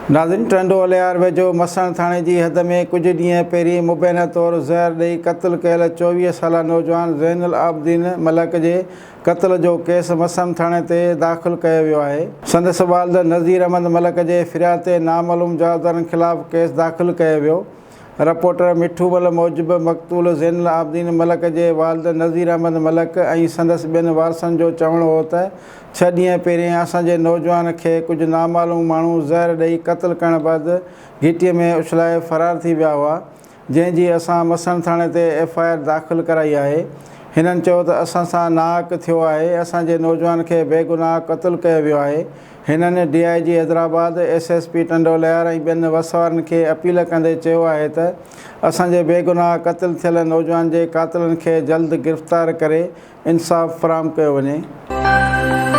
नाज़रीन, टंडो अलियार वेझो मसण थाणे जी हद में कुछ ॾींहं पहिरीं मुबैना तौरु ज़हर ॾेई क़त्ल कयल 24 साला नौजवान ज़ैनुल आबिदीन मलक जे क़त्ल जो केस मसण थाणे ते दाख़िल कयो वियो आहे। संदसि वालिद नज़ीर अहमद मलक जे फ़िरियाद ते नामालूम जादरनि ख़िलाफ़ केस दाख़िल कयो वियो। रिपोर्टर मिठूमल मूजिबि मक़तूल ज़ैनुल आबिदीन मलक जे वालिद नज़ीर अहमद मलक ऐं संदसि ॿियनि वारसनि जो चवणु हो त 6 ॾींहं पहिरियों असांजे नौजवान खे कुझु नामालूम माण्हू ज़हर ॾेई क़त्ल करण बैदि घिटीअ में उछलाए फ़रार थी विया हुआ, जंहिंजी असां मसण थाणे ते FIR दाख़िल कराई आहे। हिननि चयो त असां सां नाहक थियो आहे, असांजे नौजवान खे बेगुनाह क़त्ल कयो वियो आहे। हिननि DIG हैदराबाद, SSP टंडो अलियार ऐं ॿियनि वसवारनि खे अपील कंदे चयो आहे त असांजे बेगुनाह क़त्ल थियल नौजवान जे क़ातिलनि खे जल्द गिरफ़्तार करे इंसाफ़ फ़राहम कयो वञे।